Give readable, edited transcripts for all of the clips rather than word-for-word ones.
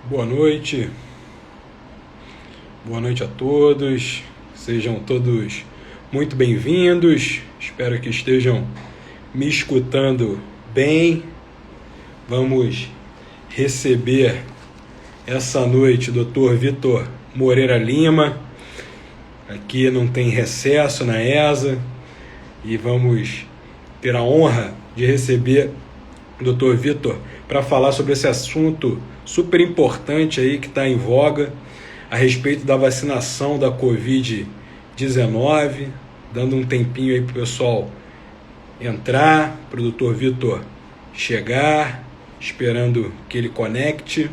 Boa noite a todos, sejam todos muito bem-vindos, espero que estejam me escutando bem. Vamos receber essa noite o Dr. Vitor Moreira Lima, aqui não tem recesso na ESA, e vamos ter a honra de receber o Dr. Vitor para falar sobre esse assunto super importante aí que está em voga a respeito da vacinação da Covid-19, dando um tempinho aí para o pessoal entrar, para o Dr. Vitor chegar, esperando que ele conecte.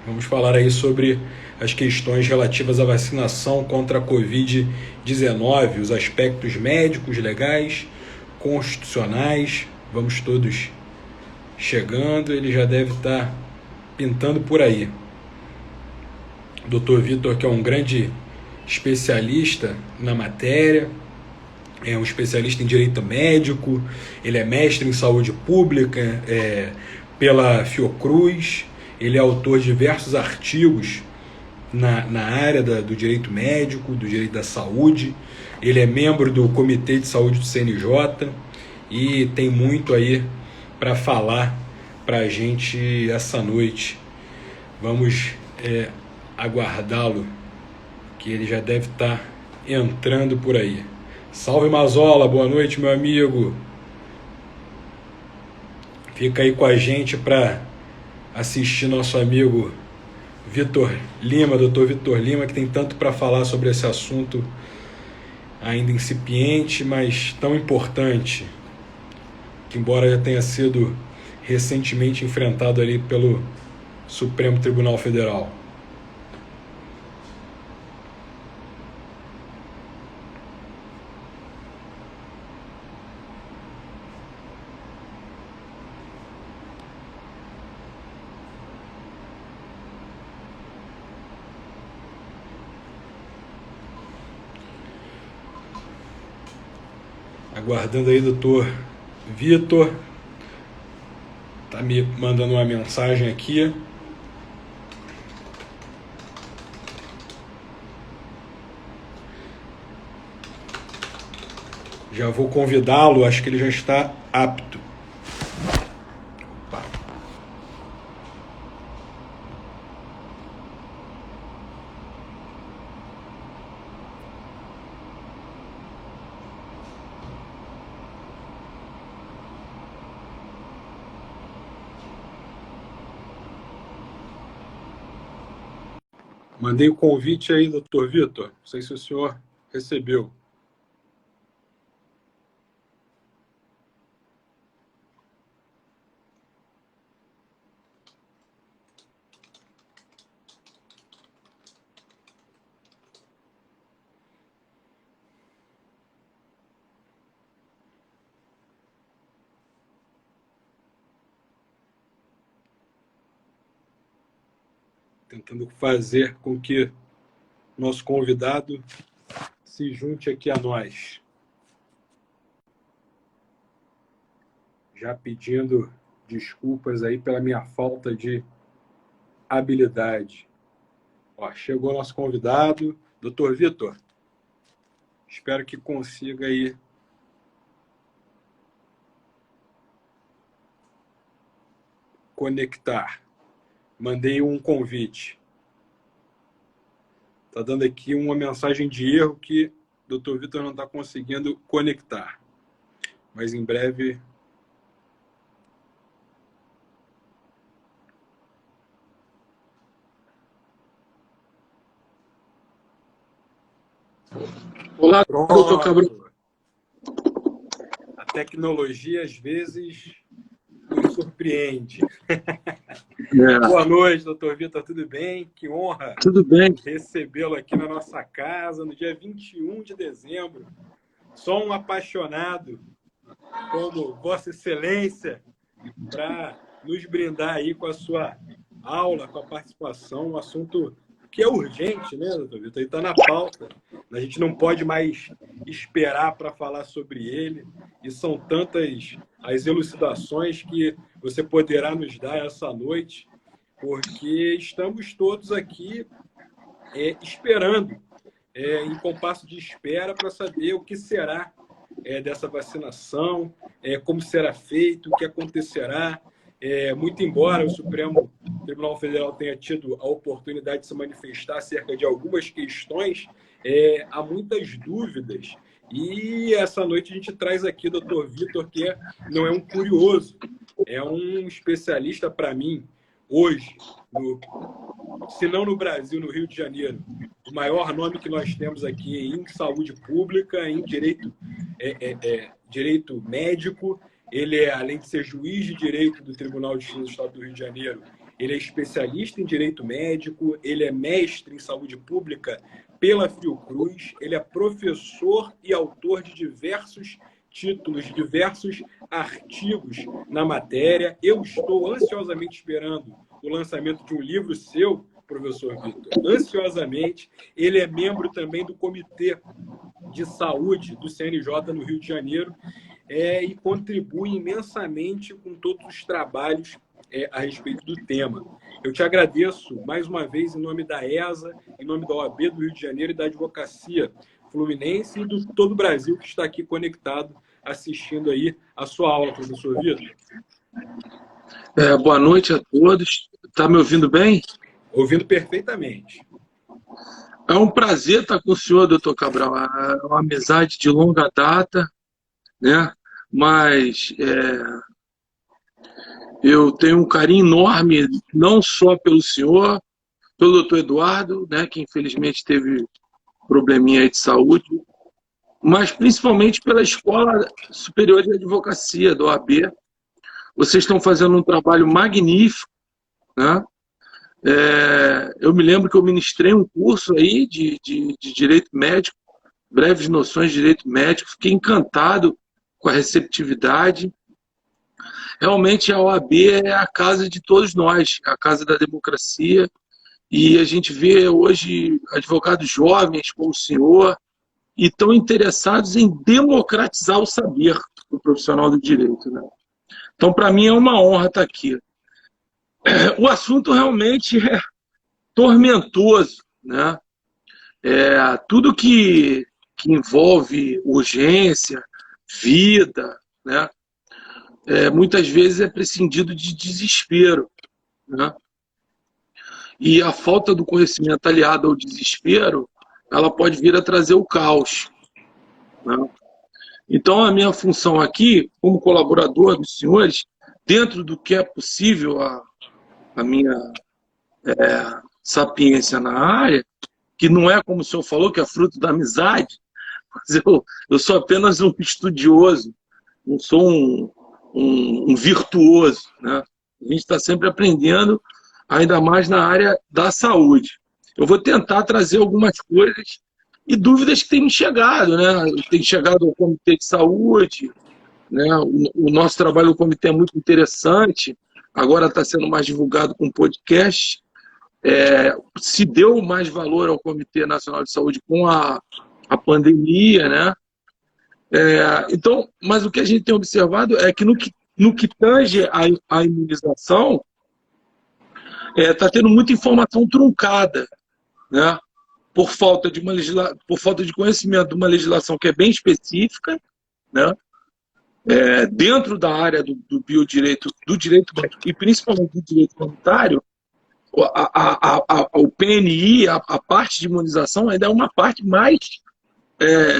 Vamos falar aí sobre as questões relativas à vacinação contra a Covid-19, os aspectos médicos, legais, constitucionais. Vamos todos chegando, ele já deve estar pintando por aí. O Dr. Vitor, que é um grande especialista na matéria, é um especialista em direito médico, ele é mestre em saúde pública pela Fiocruz, ele é autor de diversos artigos na área do direito médico, do direito da saúde, ele é membro do Comitê de Saúde do CNJ e tem muito aí para falar para a gente essa noite. Vamos aguardá-lo, que ele já deve estar entrando por aí. Salve Mazola, boa noite, meu amigo. Fica aí com a gente para assistir nosso amigo Vitor Lima, Dr. Vitor Lima, que tem tanto para falar sobre esse assunto ainda incipiente, mas tão importante, que embora já tenha sido recentemente enfrentado ali pelo Supremo Tribunal Federal. Aguardando aí, doutor Vitor. Tá me mandando uma mensagem aqui. Já vou convidá-lo, acho que ele já está apto. Opa. Mandei o convite aí, doutor Vitor. Não sei se o senhor recebeu. Tentando fazer com que nosso convidado se junte aqui a nós. Já pedindo desculpas aí pela minha falta de habilidade. Ó, chegou nosso convidado, doutor Vitor. Espero que consiga aí conectar. Mandei um convite. Está dando aqui uma mensagem de erro que o Dr. Vitor não está conseguindo conectar. Mas em breve... Olá, doutor Cabral. A tecnologia, às vezes, nos surpreende. Boa noite, doutor Vitor, tudo bem? Que honra Tudo bem. Recebê-lo aqui na nossa casa no dia 21 de dezembro. Só um apaixonado como Vossa Excelência para nos brindar aí com a sua aula, com a participação, um assunto que é urgente, né, doutor Vitor? Ele está na pauta. A gente não pode mais esperar para falar sobre ele. E são tantas as elucidações que você poderá nos dar essa noite porque estamos todos aqui esperando, em compasso de espera, para saber o que será dessa vacinação, como será feito, o que acontecerá. Muito embora o Supremo Tribunal Federal tenha tido a oportunidade de se manifestar acerca de algumas questões, há muitas dúvidas. E essa noite a gente traz aqui o Dr. Vitor, que não é um curioso, é um especialista para mim, hoje, se não no Brasil, no Rio de Janeiro, o maior nome que nós temos aqui em saúde pública, em direito médico. Ele além de ser juiz de direito do Tribunal de Justiça do Estado do Rio de Janeiro, ele é especialista em direito médico, ele é mestre em saúde pública pela Fiocruz, ele é professor e autor de diversos títulos, diversos artigos na matéria. Eu estou ansiosamente esperando o lançamento de um livro seu, professor Vitor, ansiosamente. Ele é membro também do Comitê de Saúde do CNJ no Rio de Janeiro, e contribui imensamente com todos os trabalhos a respeito do tema. Eu te agradeço mais uma vez em nome da ESA, em nome da OAB do Rio de Janeiro e da Advocacia Fluminense e de todo o Brasil que está aqui conectado, assistindo aí a sua aula, professor Vitor. Boa noite a todos. Está me ouvindo bem? Ouvindo perfeitamente. É um prazer estar com o senhor, doutor Cabral. É uma amizade de longa data, né? Mas eu tenho um carinho enorme, não só pelo senhor, pelo doutor Eduardo, né, que infelizmente teve probleminha aí de saúde, mas principalmente pela Escola Superior de Advocacia, da OAB. Vocês estão fazendo um trabalho magnífico, né? Eu me lembro que eu ministrei um curso aí de direito médico, breves noções de direito médico, fiquei encantado com a receptividade. Realmente a OAB é a casa de todos nós, a casa da democracia, e a gente vê hoje advogados jovens como o senhor e tão interessados em democratizar o saber do profissional do direito, né? Então, para mim, é uma honra estar aqui. O assunto realmente é tormentoso, né? Tudo que envolve urgência, vida, né? Muitas vezes é prescindido de desespero, né? E a falta do conhecimento aliada ao desespero, ela pode vir a trazer o caos, né? Então, a minha função aqui, como colaborador dos senhores, dentro do que é possível a minha sapiência na área, que não é como o senhor falou, que é fruto da amizade, mas eu sou apenas um estudioso, não sou um virtuoso, né? A gente está sempre aprendendo, ainda mais na área da saúde. Eu vou tentar trazer algumas coisas e dúvidas que têm me chegado, né? Tem chegado ao Comitê de Saúde, né? O nosso trabalho no Comitê é muito interessante, agora está sendo mais divulgado com podcast. Se deu mais valor ao Comitê Nacional de Saúde com a pandemia, né? Então, mas o que a gente tem observado é que no que tange a imunização, está tendo muita informação truncada, né? Por falta de conhecimento de uma legislação que é bem específica, né? Dentro da área do biodireito, do direito médico e principalmente do direito comunitário, o PNI, a parte de imunização, ainda é uma parte mais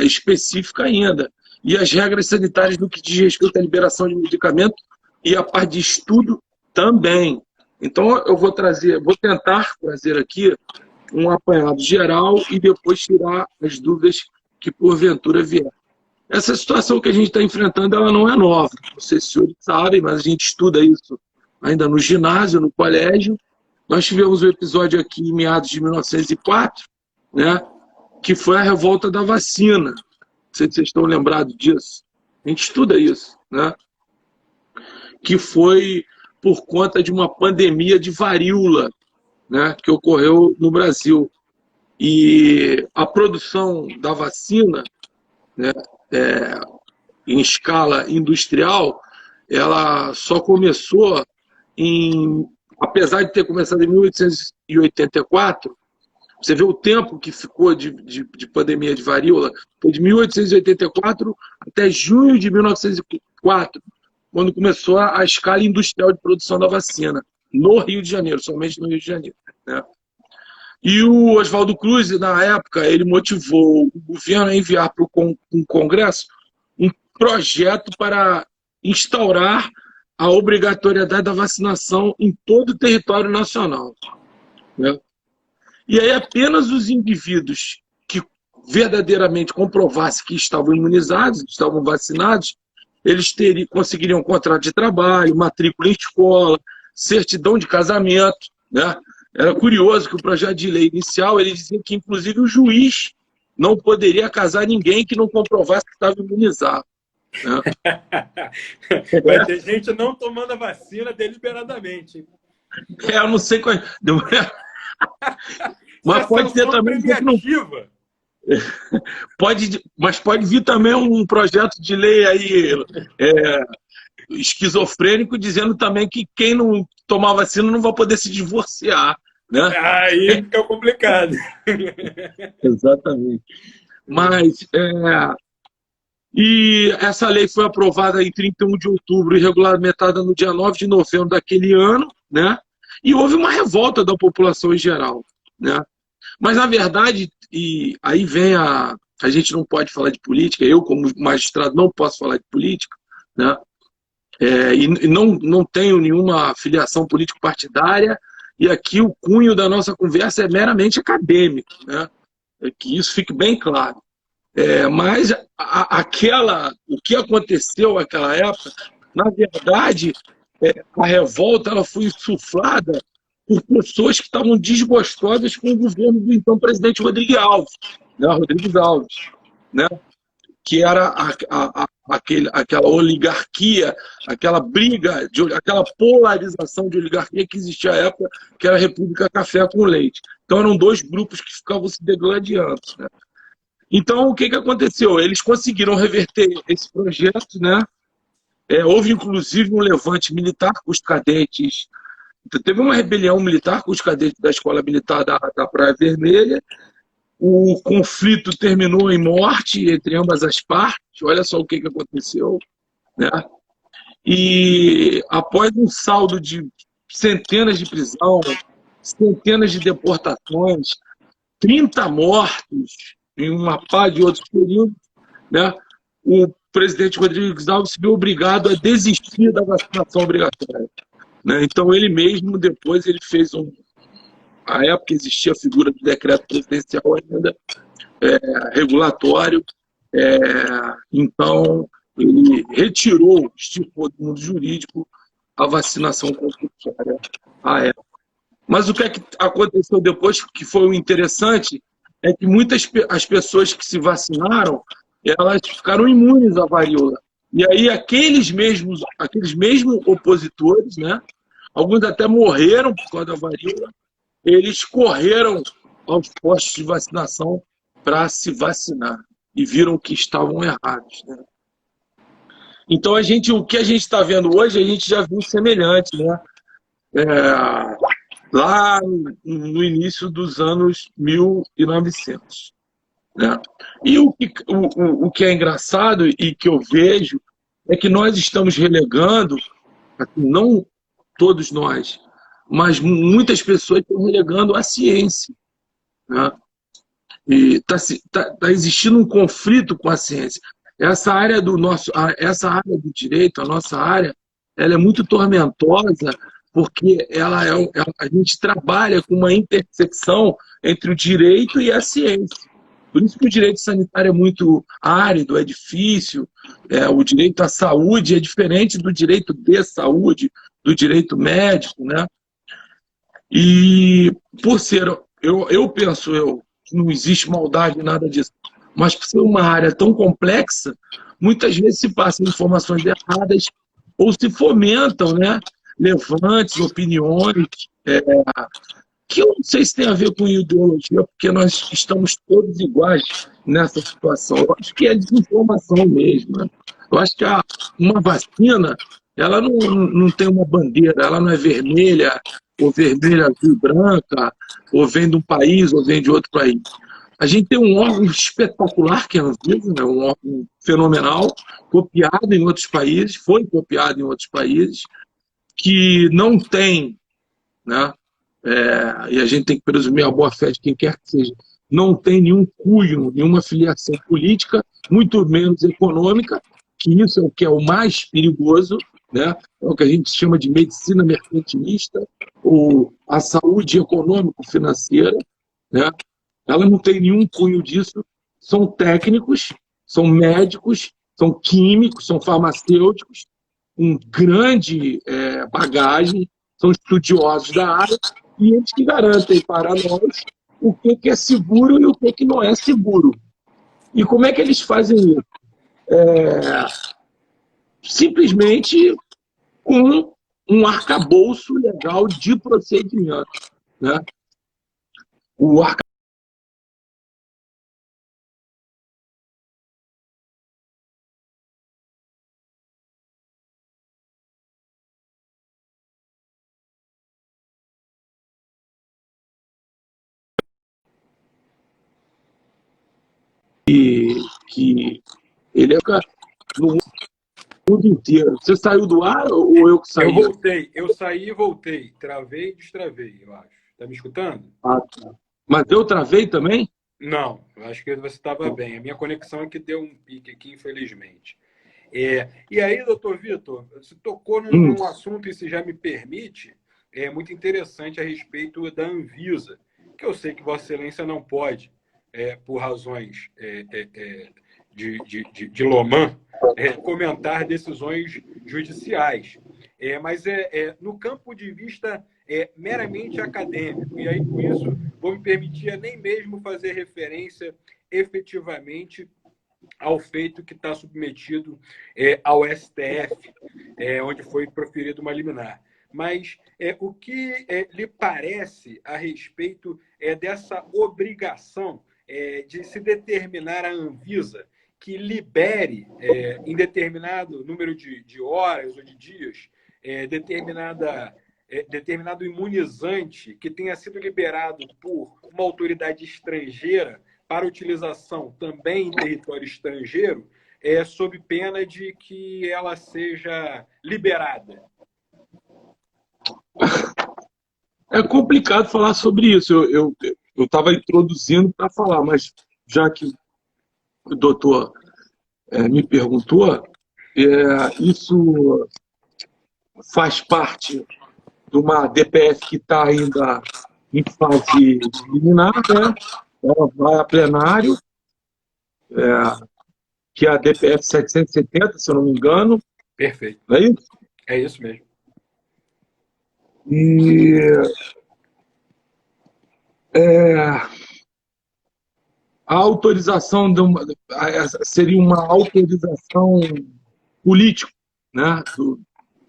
específica ainda. E as regras sanitárias no que diz respeito à liberação de medicamento e a parte de estudo também. Então, eu vou tentar trazer aqui um apanhado geral e depois tirar as dúvidas que porventura vier. Essa situação que a gente está enfrentando, ela não é nova. Não sei se os senhores sabem, mas a gente estuda isso ainda no ginásio, no colégio. Nós tivemos um episódio aqui em meados de 1904, né, que foi a revolta da vacina. Não sei se vocês estão lembrados disso. A gente estuda isso, né? Que foi por conta de uma pandemia de varíola, né, que ocorreu no Brasil. E a produção da vacina, né, em escala industrial, ela só começou apesar de ter começado em 1884, você vê o tempo que ficou de pandemia de varíola, foi de 1884 até junho de 1904, quando começou a escala industrial de produção da vacina, no Rio de Janeiro, somente no Rio de Janeiro, né? E o Oswaldo Cruz, na época, ele motivou o governo a enviar para o Congresso um projeto para instaurar a obrigatoriedade da vacinação em todo o território nacional, né? E aí apenas os indivíduos que verdadeiramente comprovassem que estavam imunizados, que estavam vacinados, eles conseguiriam contrato de trabalho, matrícula em escola, certidão de casamento, né? Era curioso que o projeto de lei inicial ele dizia que, inclusive, o juiz não poderia casar ninguém que não comprovasse que estava imunizado, né? Vai ter gente não tomando a vacina deliberadamente. Eu não sei qual... Mas pode ter também... Mas pode vir também um projeto de lei aí esquizofrênico dizendo também que quem não tomar vacina não vai poder se divorciar, né? Aí fica complicado. Exatamente. Mas e essa lei foi aprovada em 31 de outubro e regulamentada no dia 9 de novembro daquele ano, né? E houve uma revolta da população em geral, né? Mas, na verdade, e aí vem a gente não pode falar de política, eu, como magistrado, não posso falar de política, né? E não tenho nenhuma filiação político-partidária, e aqui o cunho da nossa conversa é meramente acadêmico, né? Que isso fique bem claro. Mas o que aconteceu naquela época, na verdade, a revolta ela foi insuflada por pessoas que estavam desgostosas com o governo do então presidente Rodrigues Alves, né? Rodrigues Alves, né? Que era aquela oligarquia, aquela briga, aquela polarização de oligarquia que existia à época, que era a República Café com Leite. Então eram dois grupos que ficavam se degladiando, né? Então o que aconteceu? Eles conseguiram reverter esse projeto, né? Houve inclusive um levante militar com os cadetes. Teve uma rebelião militar com os cadetes da Escola Militar da Praia Vermelha. O conflito terminou em morte entre ambas as partes. Olha só o que aconteceu, né? E após um saldo de centenas de prisões, centenas de deportações, 30 mortos em uma pá de outros períodos, né? O presidente Rodrigues Alves se viu obrigado a desistir da vacinação obrigatória, né? Então ele mesmo depois ele fez à época existia a figura do decreto presidencial ainda regulatório, então ele retirou, extirpou do mundo jurídico a vacinação compulsória à época. Mas o que aconteceu depois, que foi o interessante, é que as pessoas que se vacinaram, elas ficaram imunes à varíola. E aí aqueles mesmos opositores, né, alguns até morreram por causa da varíola, eles correram aos postos de vacinação para se vacinar e viram que estavam errados, né? Então o que a gente está vendo hoje, a gente já viu semelhante, né? Lá no início dos anos 1900. Né? E o que é engraçado e que eu vejo é que nós estamos relegando, não todos nós, mas muitas pessoas estão relegando a ciência, né? E está existindo um conflito com a ciência. Essa área do direito, a nossa área, ela é muito tormentosa porque a gente trabalha com uma intersecção entre o direito e a ciência. Por isso que o direito sanitário é muito árido, é difícil. O direito à saúde é diferente do direito de saúde, do direito médico, né? E por ser, eu penso, que não existe maldade, nada disso, mas por ser uma área tão complexa, muitas vezes se passam informações erradas ou se fomentam, né, levantes, opiniões, que eu não sei se tem a ver com ideologia, porque nós estamos todos iguais nessa situação. Eu acho que é desinformação mesmo, né? Eu acho que uma vacina, ela não tem uma bandeira, ela não é vermelha, ou vermelha, azul e branca, ou vem de um país, ou vem de outro país. A gente tem um órgão espetacular, que é a Anvisa, né? Um órgão fenomenal, copiado em outros países, foi copiado em outros países, que não tem, né? E a gente tem que presumir a boa-fé de quem quer que seja, não tem nenhum cunho, nenhuma filiação política, muito menos econômica, que isso é o que é o mais perigoso, né? É o que a gente chama de medicina mercantilista, ou a saúde econômico-financeira, né? Ela não tem nenhum cunho disso, são técnicos, são médicos, são químicos, são farmacêuticos, com grande bagagem, são estudiosos da área, e eles que garantem para nós o que é seguro e o que não é seguro. E como é que eles fazem isso? Simplesmente com um arcabouço legal de procedimento, né? O arcabouço que ele é no mundo inteiro. Você saiu do ar ou eu que saí? Eu saí e voltei. Travei e destravei, eu acho. Tá me escutando? Ah, tá. Mas eu travei também? Não, eu acho que você estava bem. A minha conexão é que deu um pique aqui, infelizmente. E aí, doutor Vitor, você tocou num assunto, e se já me permite, é muito interessante a respeito da Anvisa, que eu sei que Vossa Excelência não pode, por razões de Loman, comentar decisões judiciais. Mas no campo de vista meramente acadêmico, e aí com isso vou me permitir nem mesmo fazer referência efetivamente ao feito que está submetido ao STF, onde foi proferida uma liminar. Mas o que lhe parece a respeito dessa obrigação de se determinar a Anvisa que libere, em determinado número de horas ou de dias, determinado imunizante que tenha sido liberado por uma autoridade estrangeira para utilização também em território estrangeiro, sob pena de que ela seja liberada? É complicado falar sobre isso. Eu estava introduzindo para falar, mas já que o doutor me perguntou, isso faz parte de uma DPF que está ainda em fase liminar, né? Ela vai a plenário, que é a DPF 770, se eu não me engano. Perfeito. Não é isso? É isso mesmo. E a autorização seria uma autorização política, né?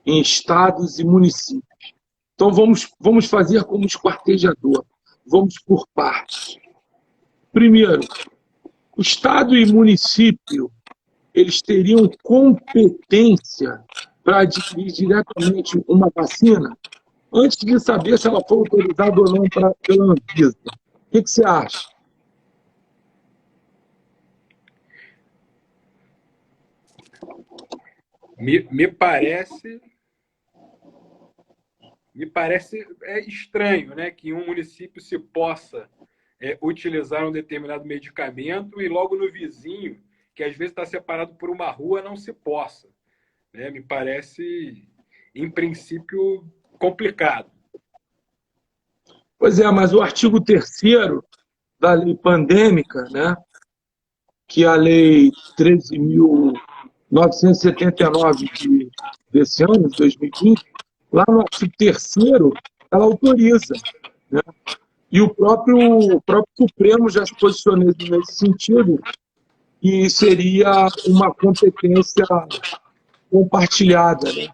Em estados e municípios. Então vamos fazer como esquartejador, vamos por partes. Primeiro, o estado e município, eles teriam competência para adquirir diretamente uma vacina antes de saber se ela foi autorizada ou não pela Anvisa. O que você acha? Me parece estranho, né, que em um município se possa utilizar um determinado medicamento e logo no vizinho, que às vezes está separado por uma rua, não se possa. Né? Me parece, em princípio, complicado. Pois é, mas o artigo 3º da lei pandêmica, né, que é a lei 13.979 desse ano, de 2020, lá no artigo 3º, ela autoriza, né? E o próprio Supremo já se posicionou nesse sentido, e seria uma competência compartilhada, né?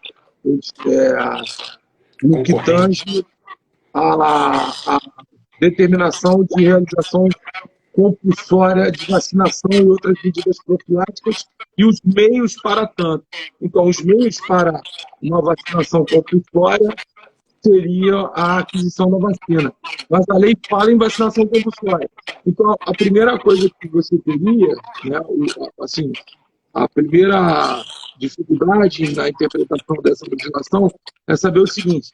No que tange a determinação de realização compulsória de vacinação e outras medidas profiláticas e os meios para tanto. Então, os meios para uma vacinação compulsória seria a aquisição da vacina. Mas a lei fala em vacinação compulsória. Então, a primeira coisa que você teria, né, assim, a primeira dificuldade na interpretação dessa legislação é saber o seguinte: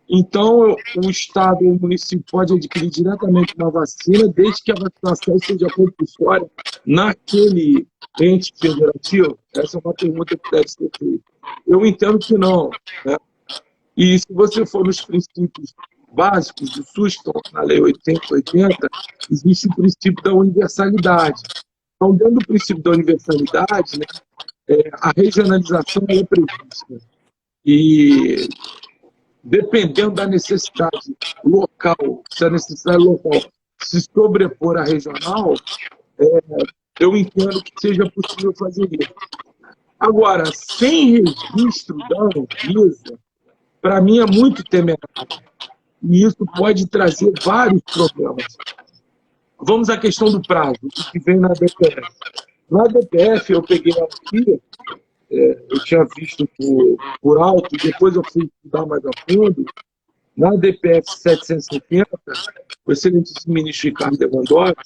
então, o Estado ou o município pode adquirir diretamente uma vacina, desde que a vacinação seja compulsória naquele ente federativo? Essa é uma pergunta que deve ser feita. Eu entendo que não, né? E se você for nos princípios básicos do SUS, que estão na Lei 880, existe o princípio da universalidade. Então, dentro do princípio da universalidade, né, a regionalização é prevista. E dependendo da necessidade local, se a necessidade local se sobrepor à regional, eu entendo que seja possível fazer isso. Agora, sem registro da Anvisa, para mim é muito temerário. E isso pode trazer vários problemas. Vamos à questão do prazo, o que vem na DPF. Na DPF, eu peguei aqui, eu tinha visto por alto, depois eu fui estudar mais a fundo. Na DPF 750, o excelentíssimo ministro Ricardo Lewandowski,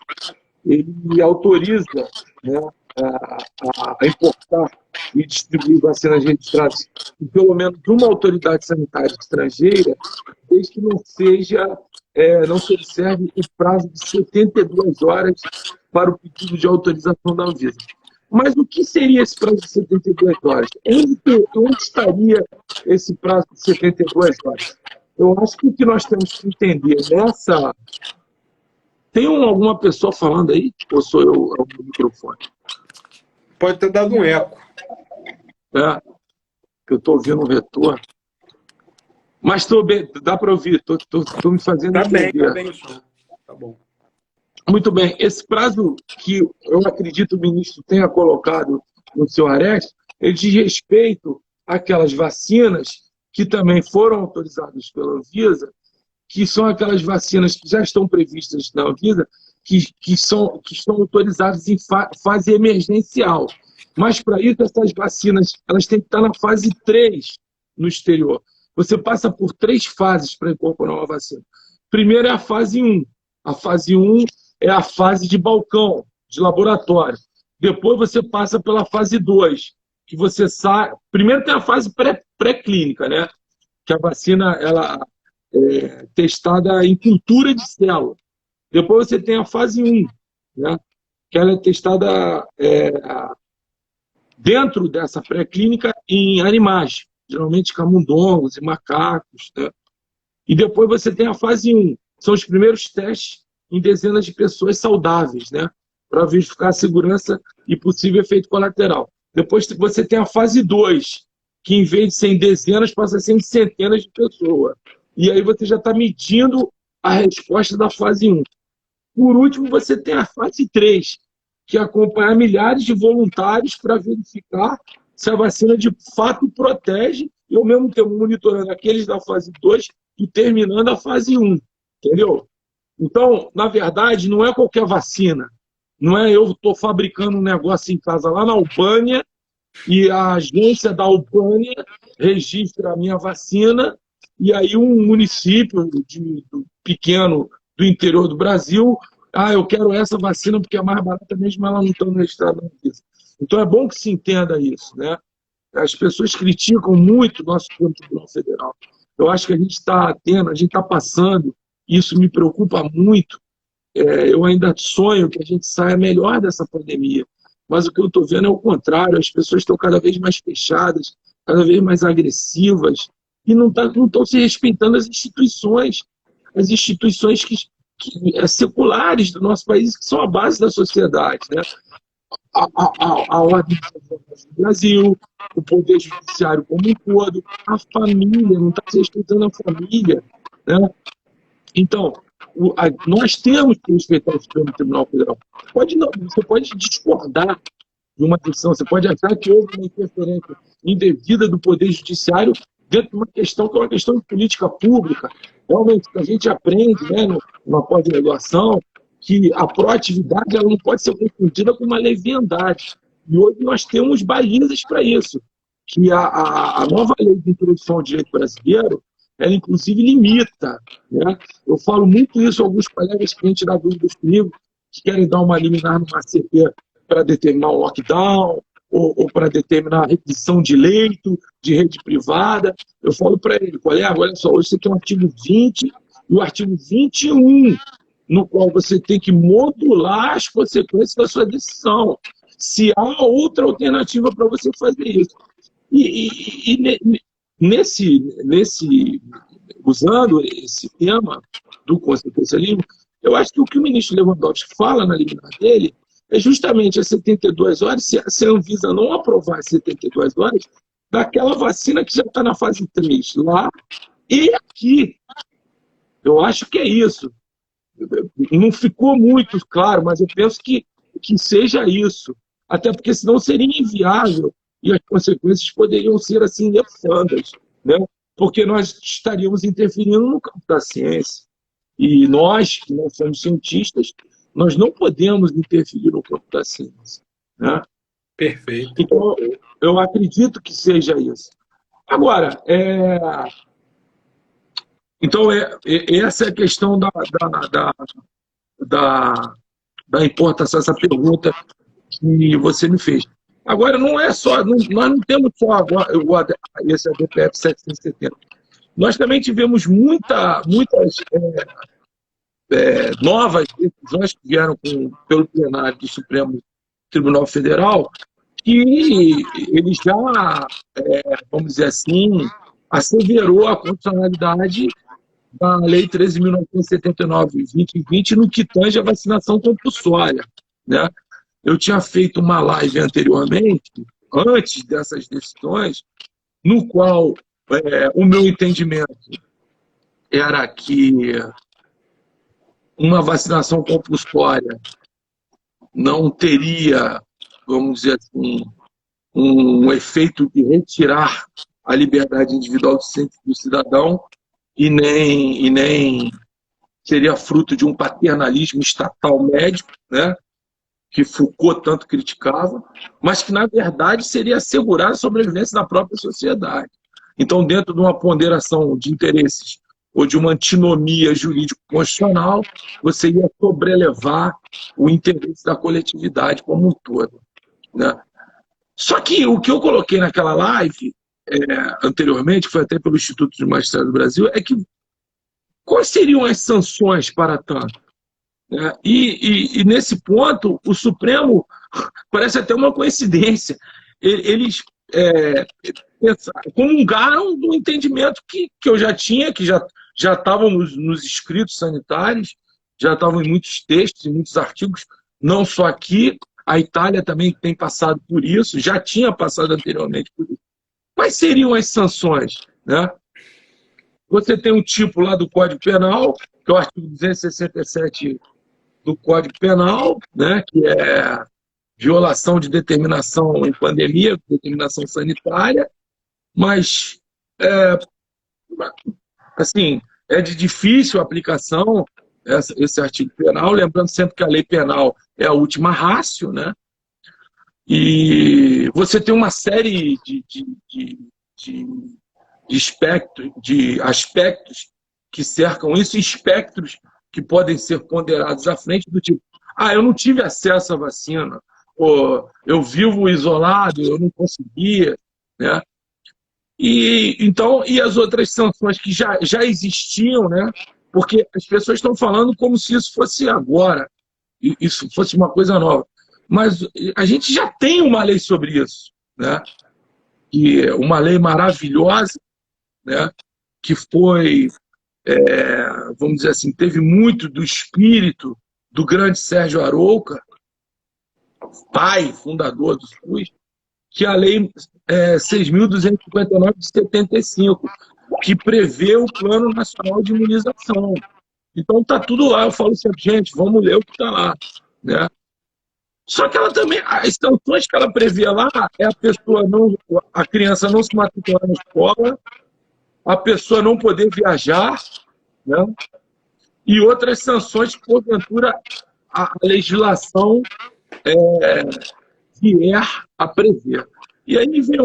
ele autoriza, né, a importar e distribuir vacinas registradas por pelo menos uma autoridade sanitária estrangeira, desde que não se observe o prazo de 72 horas para o pedido de autorização da Anvisa. Mas o que seria esse prazo de 72 horas? Onde estaria esse prazo de 72 horas? Eu acho que o que nós temos que entender nessa... Tem alguma pessoa falando aí? Ou sou eu ao microfone? Pode ter dado um eco. Eu estou ouvindo um retorno. Mas estou bem, dá para ouvir, estou me fazendo entender. Tá bem o som. Tá bom. Muito bem. Esse prazo que eu acredito o ministro tenha colocado no seu arresto, ele diz respeito àquelas vacinas que também foram autorizadas pela Anvisa, que são aquelas vacinas que já estão previstas na Anvisa, que estão autorizadas em fase emergencial. Mas, para isso, essas vacinas elas têm que estar na fase 3 no exterior. Você passa por 3 fases para incorporar uma vacina. Primeiro é a fase 1. A fase 1 é a fase de balcão, de laboratório. Depois você passa pela fase 2, que você sai... Primeiro tem a fase pré-clínica, né? Que a vacina ela é testada em cultura de célula. Depois você tem a fase 1, né? Que ela é testada dentro dessa pré-clínica em animais, geralmente camundongos e macacos, né? E depois você tem a fase 1, são os primeiros testes em dezenas de pessoas saudáveis, né? Para verificar a segurança e possível efeito colateral. Depois você tem a fase 2, que em vez de ser em dezenas, passa a ser em centenas de pessoas. E aí você já está medindo a resposta da fase 1. Por último, você tem a fase 3, que é acompanhar milhares de voluntários para verificar se a vacina de fato protege e, ao mesmo tempo, monitorando aqueles da fase 2 e terminando a fase 1. Entendeu? Então, na verdade, não é qualquer vacina. Não é eu estou fabricando um negócio em casa lá na Albânia e a agência da Albânia registra a minha vacina e aí um município pequeno do interior do Brasil, eu quero essa vacina porque é mais barata mesmo, ela não está registrada na Anvisa. Então é bom que se entenda isso, né? As pessoas criticam muito o nosso Tribunal Federal. Eu acho que a gente está passando, isso me preocupa muito. Eu ainda sonho que a gente saia melhor dessa pandemia, mas o que eu estou vendo é o contrário. As pessoas estão cada vez mais fechadas, cada vez mais agressivas, e não estão se respeitando as instituições seculares do nosso país, que são a base da sociedade, né? A ordem do Brasil, o poder judiciário como um todo, a família, não está se respeitando a família, né? Então, nós temos que respeitar o Supremo Tribunal Federal. Você pode discordar de uma decisão, você pode achar que houve uma interferência indevida do Poder Judiciário dentro de uma questão que é uma questão de política pública. Realmente, a gente aprende, né, na pós-graduação, que a proatividade ela não pode ser confundida com uma leviandade. E hoje nós temos balizas para isso. Que a nova lei de introdução ao direito brasileiro ela inclusive limita, né? Eu falo muito isso a alguns colegas que a gente dá dúvidas comigo, que querem dar uma liminar numa CP para determinar um lockdown, ou para determinar a requisição de leito, de rede privada. Eu falo para ele, colega, olha só, hoje você tem o artigo 20 e o artigo 21, no qual você tem que modular as consequências da sua decisão, se há outra alternativa para você fazer isso. Usando esse tema do consequencialismo, eu acho que o que o ministro Lewandowski fala na liminar dele é justamente as 72 horas, se a Anvisa não aprovar as 72 horas, daquela vacina que já está na fase 3 lá e aqui. Eu acho que é isso. Não ficou muito claro, mas eu penso que seja isso. Até porque senão seria inviável e as consequências poderiam ser assim nefandas, né? Porque nós estaríamos interferindo no campo da ciência. E nós, que não somos cientistas, nós não podemos interferir no campo da ciência, né? Perfeito. Então, eu acredito que seja isso. Agora, então, essa é a questão da importância dessa pergunta que você me fez. Agora, não é só, nós não temos só agora esse ADPF 770. Nós também tivemos muitas novas decisões que vieram pelo plenário do Supremo Tribunal Federal, que ele já, vamos dizer assim, asseverou a constitucionalidade da Lei 13.979, 2020, no que tange a vacinação compulsória, né? Eu tinha feito uma live anteriormente, antes dessas decisões, no qual o meu entendimento era que uma vacinação compulsória não teria, vamos dizer assim, um efeito de retirar a liberdade individual do cidadão e nem seria fruto de um paternalismo estatal médico, né, que Foucault tanto criticava, mas que, na verdade, seria assegurar a sobrevivência da própria sociedade. Então, dentro de uma ponderação de interesses ou de uma antinomia jurídico-constitucional, você ia sobrelevar o interesse da coletividade como um todo, né? Só que o que eu coloquei naquela live, anteriormente, foi até pelo Instituto de Magistrado do Brasil, é que quais seriam as sanções para tanto? E nesse ponto, o Supremo parece até uma coincidência. Eles comungaram do entendimento que eu já tinha, que já estavam nos escritos sanitários, já estavam em muitos textos, em muitos artigos, não só aqui, a Itália também tem passado por isso, já tinha passado anteriormente por isso. Quais seriam as sanções, né? Você tem um tipo lá do Código Penal, que é o artigo 267 do Código Penal, né, que é violação de determinação em pandemia, determinação sanitária, mas assim, é de difícil aplicação esse artigo penal, lembrando sempre que a lei penal é a última ratio, né? E você tem uma série de aspectos que cercam isso, espectros que podem ser ponderados à frente, do tipo, eu não tive acesso à vacina, ou eu vivo isolado, eu não conseguia, né? E as outras sanções que já existiam, né? Porque as pessoas estão falando como se isso fosse agora, isso fosse uma coisa nova. Mas a gente já tem uma lei sobre isso, né? Que é uma lei maravilhosa, né? Que foi, vamos dizer assim, teve muito do espírito do grande Sérgio Arouca, pai, fundador do SUS, que é a Lei 6.259 de 75, que prevê o Plano Nacional de Imunização. Então está tudo lá, eu falo sempre, gente, vamos ler o que está lá, né? Só que ela também, as sanções que ela prevê lá é a criança não se matricular na escola, a pessoa não poder viajar, né? E outras sanções que, porventura, a legislação vier a prever. E aí vem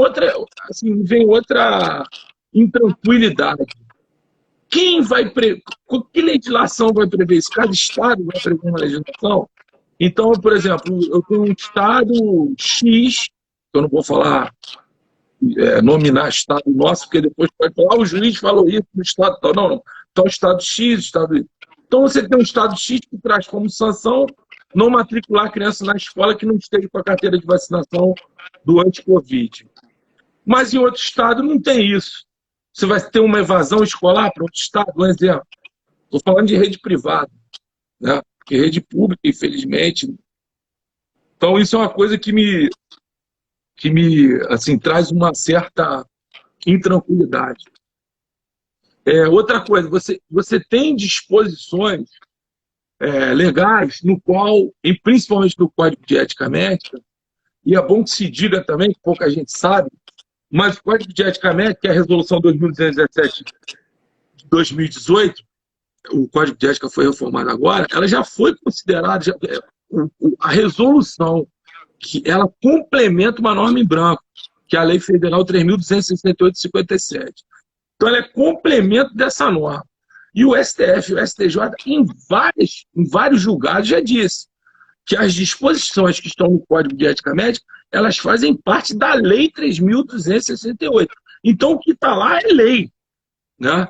outra intranquilidade. quem vai que legislação vai prever isso? Cada estado vai prever uma legislação? Então, por exemplo, eu tenho um estado X, eu não vou falar, nominar estado nosso, porque depois pode falar, o juiz falou isso no estado tal. Não, não. Então, estado X, estado Y. Então, você tem um estado X que traz como sanção não matricular a criança na escola que não esteja com a carteira de vacinação do anti-Covid. Mas em outro estado não tem isso. Você vai ter uma evasão escolar para outro estado, um exemplo. Estou falando de rede privada, né? Porque rede pública, infelizmente. Então, isso é uma coisa que me assim, traz uma certa intranquilidade. Outra coisa, você tem disposições legais no qual, e principalmente no Código de Ética Médica, e é bom que se diga também, que pouca gente sabe, mas o Código de Ética Médica, que é a Resolução 2217 de 2018, o Código de Ética foi reformado agora, ela já foi considerada, a resolução, que ela complementa uma norma em branco, que é a Lei Federal 3.268 de 57. Então, ela é complemento dessa norma. E o STF e o STJ, em vários julgados, já disse que as disposições que estão no Código de Ética Médica, elas fazem parte da Lei 3.268. Então, o que está lá é lei, né?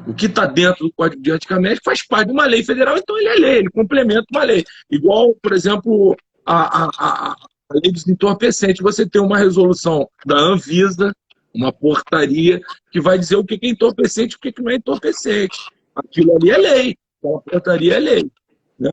O que está dentro do Código de Ética Médica faz parte de uma lei federal, então ele é lei, ele complementa uma lei. Igual, por exemplo, a lei dos entorpecentes. Você tem uma resolução da Anvisa, uma portaria, que vai dizer o que é entorpecente e o que não é entorpecente. Aquilo ali é lei, aquela portaria é lei, né?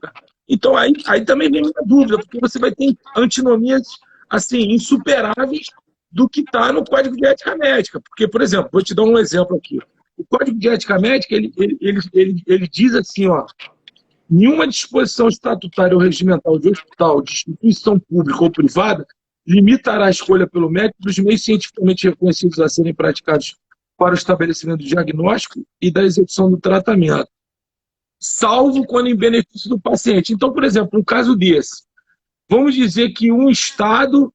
Então, aí também vem uma dúvida, porque você vai ter antinomias assim, insuperáveis do que está no Código de Ética Médica. Porque, por exemplo, vou te dar um exemplo aqui. O Código de Ética Médica, ele diz assim, ó, nenhuma disposição estatutária ou regimental de hospital, de instituição pública ou privada, limitará a escolha pelo médico dos meios cientificamente reconhecidos a serem praticados para o estabelecimento do diagnóstico e da execução do tratamento, salvo quando em benefício do paciente. Então, por exemplo, um caso desse, vamos dizer que um estado